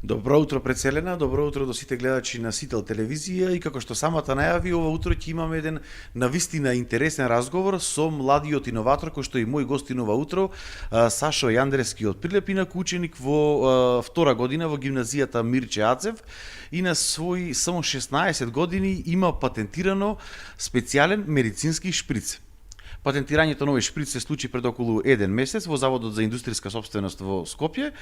Добро утро Преселена, добро утро до сите гледачи на Сител телевизија и како што самата најави, ова утро ќе имаме еден навистина интересен разговор со младиот иноватор кој што е и мој гостин ова утро, Сашо Јандрески од Прилеп, инаку ученик во втора година во гимназијата Мирче Ацев и на своји само 16 години има патентирано специјален медицински шприц. Патентирањето на овој шприц се случи пред околу 1 месец во Заводот за индустријска сопственост во Скопје,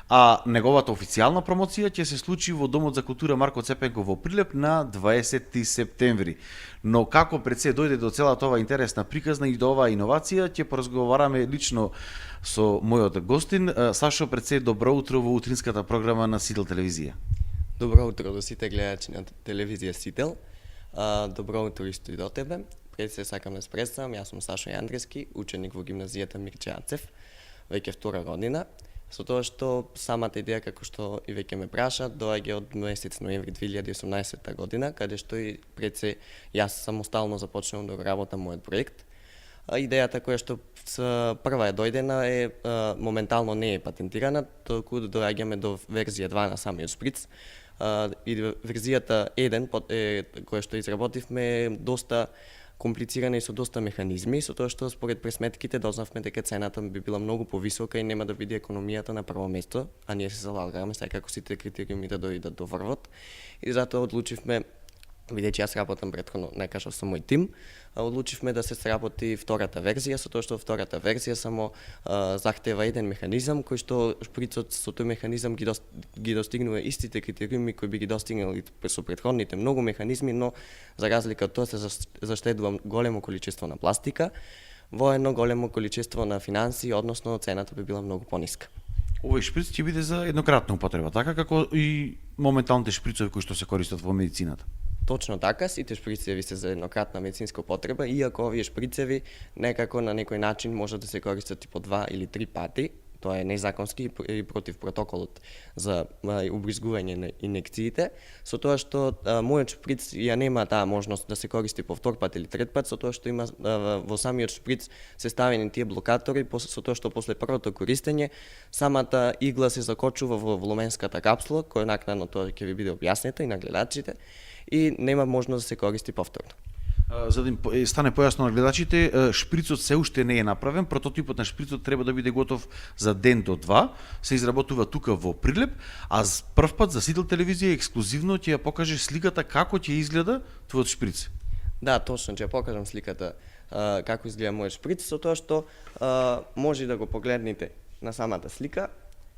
а неговата официјална промоција ќе се случи во Домот за култура Марко Цепенко во Прилеп на 20 септември. Но како пред се дојде до целата ова интересна приказна и до оваа иновација, ќе поразговараме лично со мојот гостин. Сашо, пред се добро утро во утринската програма на Сител телевизија. Добро утро до сите гледачи на телевизија Сител. Добро утро исто и до тебе. Пред се сакам да се представам, јас сум Сашо Јандрески, ученик во гимназијата Мирче Ацев, веќе втора година. Со тоа што самата идеја, како што и веќе ме праша, доаѓа од месец ноември 2018 година, каде што и пред се јас самостално започнувам да го работам мојот проект. Идејата која што прва е дојдена е моментално не е патентирана, толку доаѓаме до верзија 2 на самиот шприц. И верзијата 1 која што изработивме е доста комплицирана и со доста механизми, со тоа што според пресметките дознавме дека цената би била многу повисока и нема да биде економијата на прво место, а ние се залагаме секако сите критериуми да дојдат до врвот. И затоа одлучивме, бидејќи јас работам претходно, не кажав со мој тим, одлучивме да се сработи втората верзија, со тоа што втората верзија само захтева еден механизам кој што шприцот со тој механизам ги достигнува истите критериуми кои би ги достигнали со претходните многу механизми, но за разлика од тоа се заштедува големо количество на пластика, во едно големо количество на финанси, односно цената би била многу пониска. Овој шприц ќе биде за еднократна употреба, така како и моменталните шприцови кои што се користат во медицината. Точно така, сите шприцеви се за еднократна медицинска употреба, иако овие шприцеви некако на некој начин може да се користат и по 2 или 3 пати. Тоа е незаконски и против протоколот за убризгување на инекциите, со тоа што мојот шприц ја нема таа можност да се користи по втор пат или трет пат, со тоа што има во самиот шприц се ставени тие блокатори, со тоа што после првото користење самата игла се закочува во вломенската капсула, која накнадно тоа ќе ви биде објаснета и на гледачите, и нема можност да се користи повторно. За да им стане појасно на гледачите, шприцот се уште не е направен, прототипот на шприцот треба да биде готов за ден до 2, се изработува тука во Прилеп, а прв пат за Сител телевизија ексклузивно ќе ја покаже сликата како ќе изгледа твојот шприц. Да, точно, ќе ја покажам сликата како изгледа мојот шприц, со тоа што може да го погледнете на самата слика.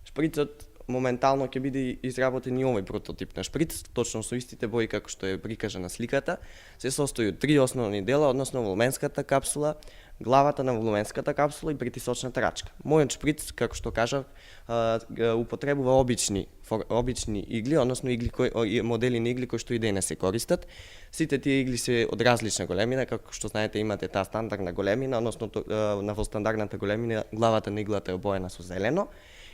Шприцот моментално ќе биде изработен и овој прототип на шприц, точно со истите бои како што е прикажана сликата. Се состои од 3 основни дела, односно вломенската капсула, главата на вломенската капсула и притисочната рачка. Мојот шприц, како што кажав, употребува обични игли, односно модели на игли кои што и денес се користат. Сите тие игли се од различна големина, како што знаете имате таа стандардна големина, односно во стандардната големина главата на иглата е обоена со зелено,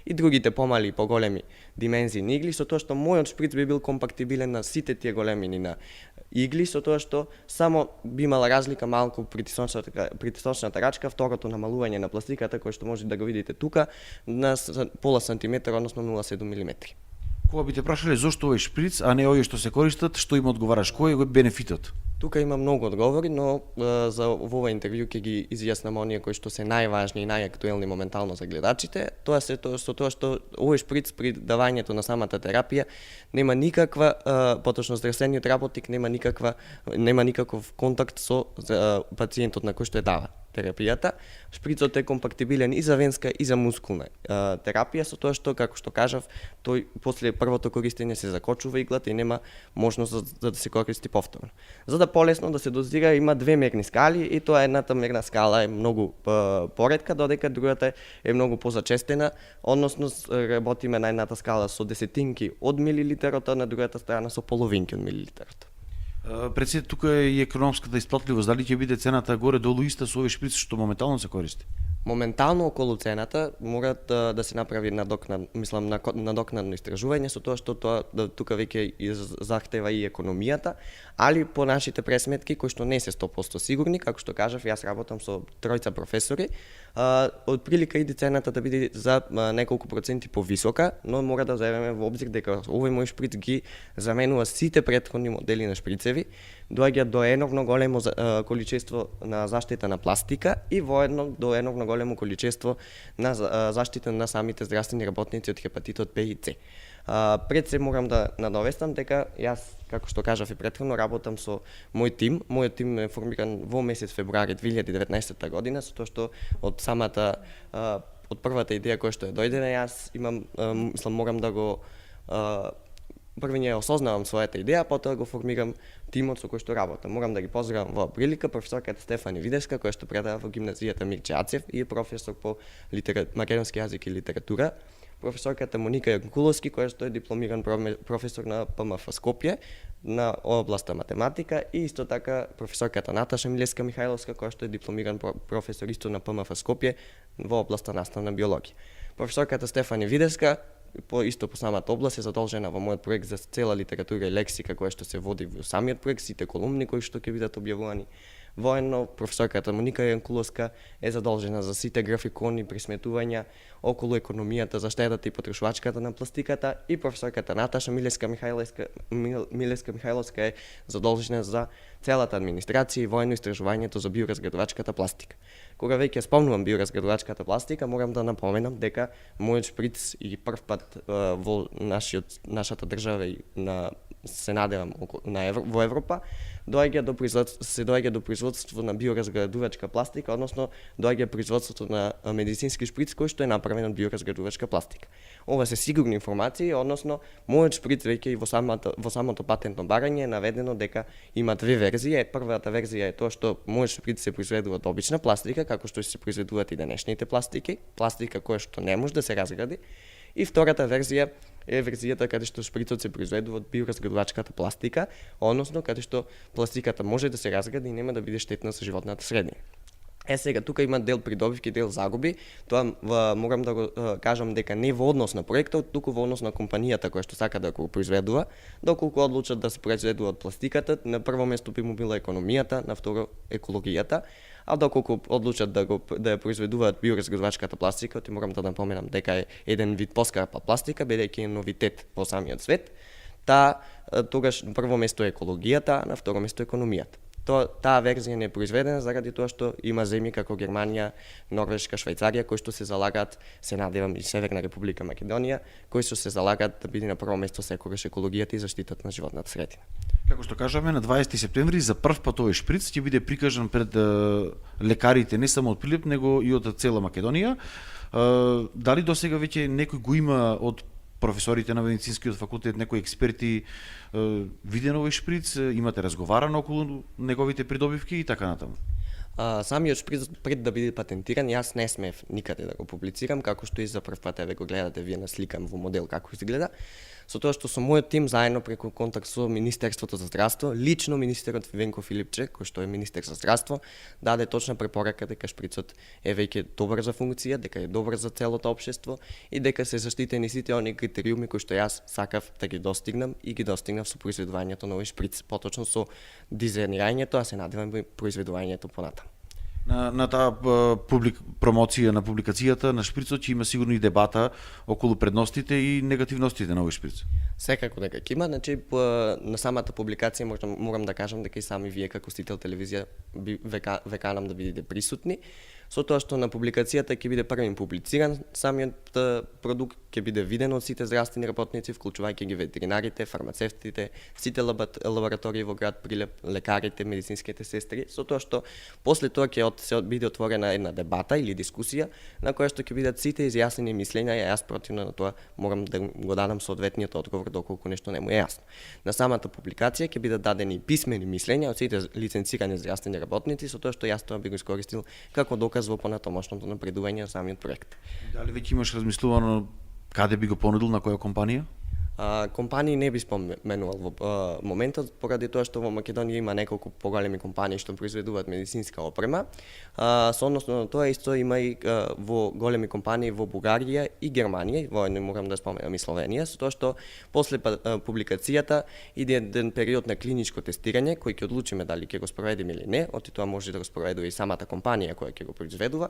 и другите помали и поголеми димензии на игли, со тоа што мојот шприц би бил компактибилен на сите тие големини на игли, со тоа што само би имала разлика малку притисочната рачка, второто намалување на пластиката, кој што може да го видите тука, на пола сантиметар, односно 0,7 мм. Кога би те прашале зошто овој шприц, а не овие што се користат, што им одговараш, кој е бенефитот? Тука има многу одговори, но за ова интервју ќе ги изјаснам оние кои што се најважни и најактуелни моментално за гледачите. Тоа се со тоа што овој шприц при давањето на самата терапија нема никаква, поточно здравствениот работник нема никаков контакт со пациентот на кој што е дава терапијата. Шприцот е компактибилен и за венска и за мускулна терапија, со тоа што, како што кажав, тој после првото користење се закочува иглата и нема можност за да се користи повторно. За да полесно да се дозира, има 2 мерни скали и тоа едната мерна скала е многу поретка, додека другата е многу позачестена, односно работиме на едната скала со десетинки од милилитерот, а на другата страна со половинки од милилитерот. Пред се тука е и економската исплатливост, дали ќе биде цената горе долу иста со овој шприц што моментално се користи? Моментално околу цената мора да се направи надокнадно истражување со тоа што тука веќе захтева и економијата, али по нашите пресметки кои што не се 100% сигурни, како што кажав, јас работам со тројца професори, отприлика иде цената да биде за неколку проценти повисока, но мора да земеме во обзир дека овој мој шприц ги заменува сите претходни модели на шприцеви, доаѓа до еновно големо количество на заштита на пластика и воедно до еновно големо количество на заштита на самите здравствени работници од хепатитот Б и С. Пред се морам да надовестам дека јас, како што кажав и претходно, работам со мој тим. Мојот тим е формиран во месец февруари 2019 година, со тоа што од првата идеја која што ја дојде на јас, морам да го првиње осознавам својата идеја, потоа го формирам тимот со кој што работам. Морам да ги поздравам во прилика професорката Стефани Видеска, која што предава во гимназијата Мирче Ацев и е професор по македонски јазик и литература, професорката Моника Јанкуловски, која што е дипломиран професор на ПМФ Скопје на областа математика, и исто така професорката Наташа Милеска Михајловска, која што е дипломиран професор исто на ПМФ Скопје во областа наставна биологија. Професорката Стефани Видеска исто по самата област е задолжена во мојот проект за цела литература и лексика која што се води во самиот проект, сите колумни кои што ќе бидат објавувани. Воено, професорката Моника Јанкуловска е задолжена за сите графикони, присметувања околу економијата, заштедата и потрошувачката на пластиката, и професорката Наташа Милеска Михајловска е задолжена за целата администрација и воено истражувањето за биоразградувачката пластика. Кога веќе спомнувам биоразградувачката пластика, морам да напоменам дека мојот шприц и прв пат во нашата држава и се надевам во Европа, доаѓа до производство на биоразградувачка пластика, односно доаѓа производството на медицински шприц кој што е направен од биоразградувачка пластика. Ова се сигурни информации, односно мојот шприц веќе и во самото патентно барање е наведено дека има две верзии. Првата верзија е тоа што мојот шприц се произведува од обична пластика, како што се произведуваат и денешните пластика која што не може да се разгради. И втората верзија е верзијата каде што шприцот се произведува од биоразградувачката пластика, односно каде што пластиката може да се разгради и нема да биде штетна за животната средина. Сега, тука има дел придобивки, дел загуби. Тоа морам да го кажам дека не во однос на проектот, туку во однос на компанијата која што сака да го произведува. Доколку одлучат да се произведува од пластиката, на прво место би му била економијата, на второ екологијата, а доколку одлучат да ја произведуваат биоразградувачката пластика, ти морам да напоменам дека е еден вид поскапа пластика, бидејќи е новитет во самиот свет, тогаш на прво место е екологијата, а на второ место економијата. Таа верзија не е произведена заради тоа што има земји како Германија, Норвешка, Швајцарија кои што се залагаат, се надевам и Северна Република Македонија, кои што се залагаат да биде на прво место секогаш екологијата и заштитата на животната средина. Како што кажаме, на 20 септември за прв пат овој шприц ќе биде прикажан пред лекарите не само од Прилеп, него и од цела Македонија. Дали досега веќе некој го има од професорите на медицинскиот факултет, некои експерти, виден овој шприц, имате разговарано околу неговите придобивки и така натаму? Самиот шприц пред да биде патентиран, јас не смев никаде да го публицирам, како што и за прв пат го гледате вие на сликам во модел како изгледа, со тоа што со мојот тим заедно преку контакт со Министерството за здравство, лично министерот Венко Филипче, кој што е министер за здравство, даде точна препорака дека шприцот е веќе добар за функција, дека е добар за целото општество и дека се заштитени сите оние критериуми кои што јас сакав да ги достигнам и ги достигнав со произведувањето на овој шприц, поточно со дизајнирањето, а се надевам и произведувањето понатаму. На таа промоција на публикацијата на шприцот ќе има сигурно и дебата околу предностите и негативностите на овој шприц. Секако дека ќе има, значи на самата публикација морам да кажам дека и сами вие како Сител телевизија веканам да бидете присутни, со тоа што на публикацијата ќе биде првен публициран самиот продукт, ќе биде виден од сите здравствени работници, вклучувајќи ги ветеринарите, фармацевтите, сите лаборатории во град Прилеп, лекарите, медицинските сестри, со тоа што после тоа ќе биде отворена една дебата или дискусија на која што ќе бидат сите изјаснени мислења, и јас противно на тоа морам да го дадам соодветниот одговор доколку нешто не му е јасно. На самата публикација ќе бидат дадени писмени мислења од сите лиценцирани здравствени работници, со тоа што јас тоа би го искористил како доказ во понатомошното напредување на самиот проект. Дали веќе имаш размислувано каде би го понудил, на која компанија? Компании не би споменувал во моментот, поради тоа што во Македонија има неколку поголеми компании што произведуваат медицинска опрема. Со односно на тоа исто има и во големи компании во Бугарија и Германија, воедно морам да споменам и Словенија, со тоа што после публикацијата иде еден период на клиничко тестирање кој ќе одлучиме дали ќе го спроведеме или не, оти тоа може да го спроведува и самата компанија која ќе го произведува.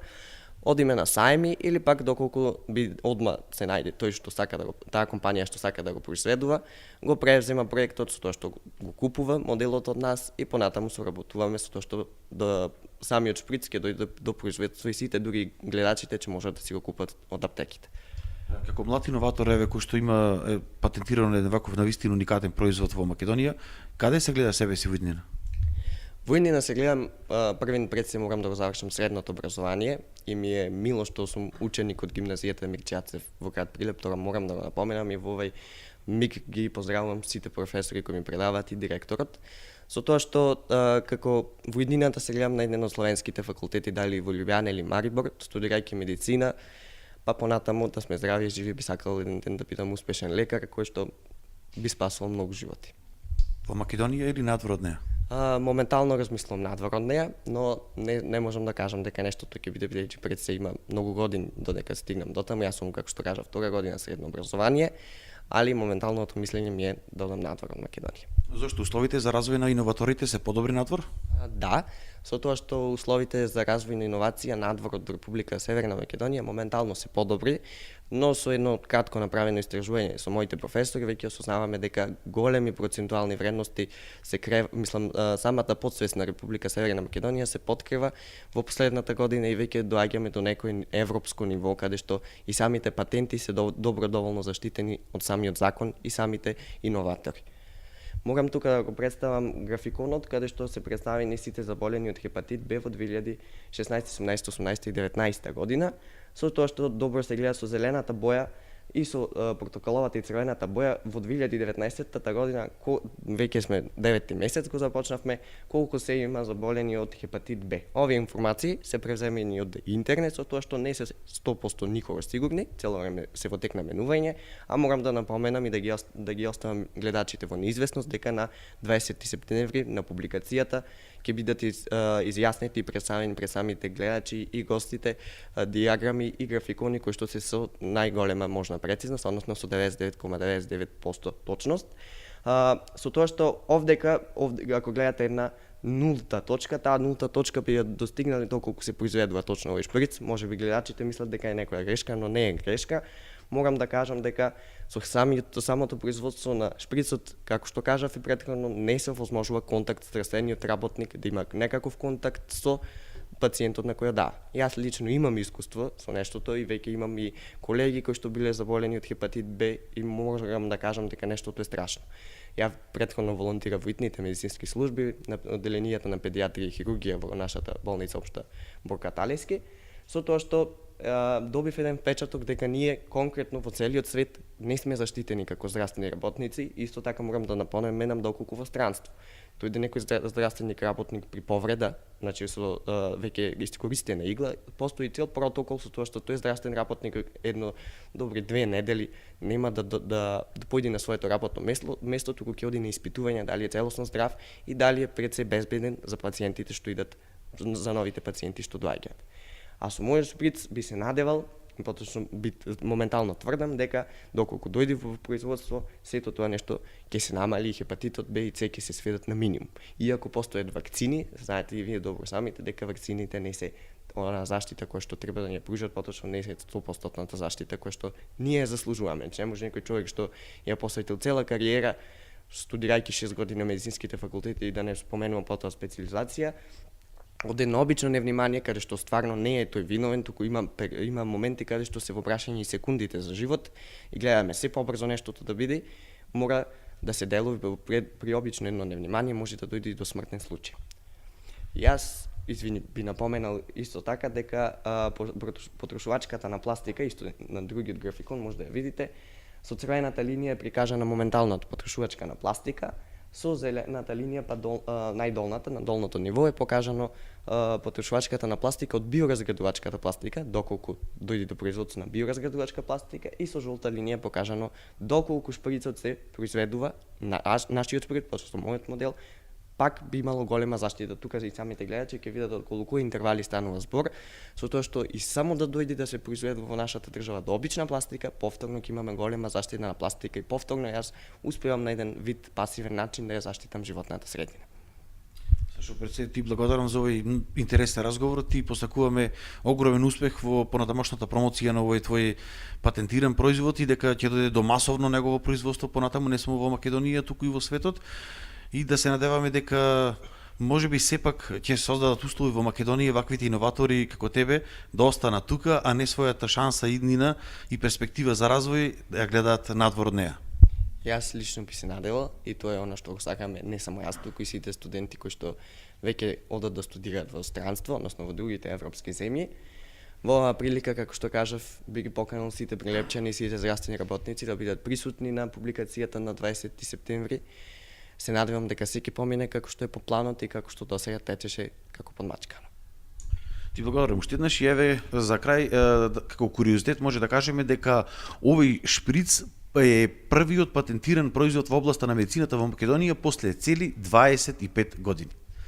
Одиме на сајми или пак доколку би одма се најде тој што сака да го, таа компанија што сака да го произведува, го превзема проектот со тоа што го купува моделот од нас и понатаму соработуваме со тоа што самиот шприц ќе дојде до производство и сите дури гледачите ќе можат да си го купат од аптеките. Како млад иноватор еве кој што има патентирано еден ваков навистина уникатен производ во Македонија, каде се гледа себе си во иднина? Во иднина се гледам, првен пред се морам да го завршам средното образование и ми е мило што сум ученик од гимназијата Мирче во град Прилеп, тоа морам да го напоменам и во овој миг ги поздравувам сите професори кои ми предаваат и директорот. Со тоа што како во иднината се гледам на еден од словенските факултети, дали во Љубљана или Марибор, студирајќи медицина, па понатаму да сме здрави и живи, би сакал еден ден да бидам успешен лекар кој што би спасувал многу животи. Во Македонија или надвор од неа? Моментално размислувам надвор од неа, но не можам да кажам дека нештото ќе биде, бидејќи пред се има многу години додека стигнам дотаму. Јас сум, како што кажа, втора година средно образование, али моменталното мислење ми е да одам надвор од Македонија. Зошто условите за развој на иноваторите се подобри надвор? Да, со тоа што условите за развој на иновација надвор од Република Северна Македонија моментално се подобри, но со едно кратко направено истражување со моите професори веќе осознаваме дека големи процентуални вредности се самата подсвест на Република Северна Македонија се подкрива во последната година и веќе доаѓаме до некој европско ниво каде што и самите патенти се добро доволно заштитени од самиот закон и самите иноватори. Морам тука да го представам графиконот каде што се представени сите заболени од хепатит Б во 2016, 17, 18 и 19 година, со тоа што добро се гледа со зелената боја и со портокаловата и црвената боја во 2019 година, веќе сме 9 месец го започнавме, колку се има заболени од хепатит Б. Овие информации се превземени од интернет, со тоа што не се 100% никогаш сигурни, цело време се во тек на менување, а морам да напоменам и да ги оставам гледачите во неизвестност дека на 20 септември на публикацијата ќе бидат изјаснети и представени пред самите гледачи и гостите диаграми и графикони кои што се со најголема можна прецизност, односно со 99,99% точност. Со тоа што овде ако гледате една нулта точка, таа нулта точка би ја достигнали доколку се произведува точно овој шприц. Може би гледачите мислат дека е некоја грешка, но не е грешка. Морам да кажам дека со самото производство на шприцот, како што кажав и претходно, не се возможува контакт со здравствениот работник, да има некаков контакт со пациентот на кој да. Јас лично имам искуство со нештото и веќе имам и колеги кои што биле заболени од хепатит Б и морам да кажам дека нештото е страшно. Ја претходно волонтирав во итните медицински служби на одделенијата на педиатрија и хирургија во нашата болница општа Борка Талески, со тоа што добив еден впечаток дека ние конкретно во целиот свет не сме заштитени како здравствени работници. Исто така морам да напоменам доколку во странство. Дојде некој здравствени работник при повреда, значи со веќе искористена игла, постои цел протокол со тоа што тој здравствен работник едно добри 2 недели нема да појде на своето работно место, туку ќе оди на испитување дали е целосно здрав и дали е пред се безбеден за пациентите што идат, за новите пациенти што доаѓаат. А со мојот шприц би се надевал, поточно моментално тврдам дека доколку дојде во производство, сето тоа нешто ќе се намали и хепатитот Б и С ќе се сведат на минимум. Иако постојат вакцини, знаете и вие добро самите дека вакцините не се она заштита која што треба да ни ја пружат, поточно не се 100% заштита која што ние заслужуваме. Не може некој човек што ја посветил цела кариера студирајќи 6 години на медицинските факултети и да не споменувам потоа специализација, од едно обично невнимание каде што стварно не е тој виновен, туку има моменти каде што се во прашање и секундите за живот и гледаме се побрзо нештото да биде, мора да се делува при обично едно невнимание може да дојде и до смртен случај. Јас би напоменал исто така дека потрошувачката на пластика, исто на другиот графикон може да ја видите, со црвената линија е прикажана моменталната потрошувачка на пластика, Со зелената линија па најдолната, на долното ниво е покажано потрошувачката на пластика од биоразградувачката пластика, доколку дојде до производство на биоразградувачка пластика, и со жолта линија е покажано доколку шприцот се произведува на нашиот шприц, почесто мојот модел, пак би имало голема заштита. Тука и самите гледачи ќе видат од колку интервали станува збор, со тоа што и само да дојде да се произведува во нашата држава до обична пластика, повторно ќе имаме голема заштита на пластика и повторно јас успевам на еден вид пасивен начин да ја заштитам животната средина. Сашо Перцев, ти благодарам за овој интересен разговор. Ти посакуваме огромен успех во понатамошната промоција на овој твој патентиран производ и дека ќе дојде до масовно негово производство понатаму не само во Македонија, туку и во светот. И да се надеваме дека можеби сепак ќе создадат услови во Македонија ваквите иноватори како тебе да останат тука, а не својата шанса иднина и перспектива за развој да ја гледаат надвор од неа. Јас лично би се надевал и тоа е она што го сакаме не само јас, туку и сите студенти кои што веќе одат да студираат во странство, односно во другите европски земји. Во оваа прилика, како што кажав, би ги поканал сите прилепчани и сите здравствени работници да бидат присутни на публикацијата на 20 септември. Се надевам дека секи помине како што е по планот и како што досега течеше како подмачкано. Ти благодарам уште еднаш и еве за крај како куриозитет може да кажеме дека овој шприц е првиот патентиран производ во областа на медицината во Македонија после цели 25 години.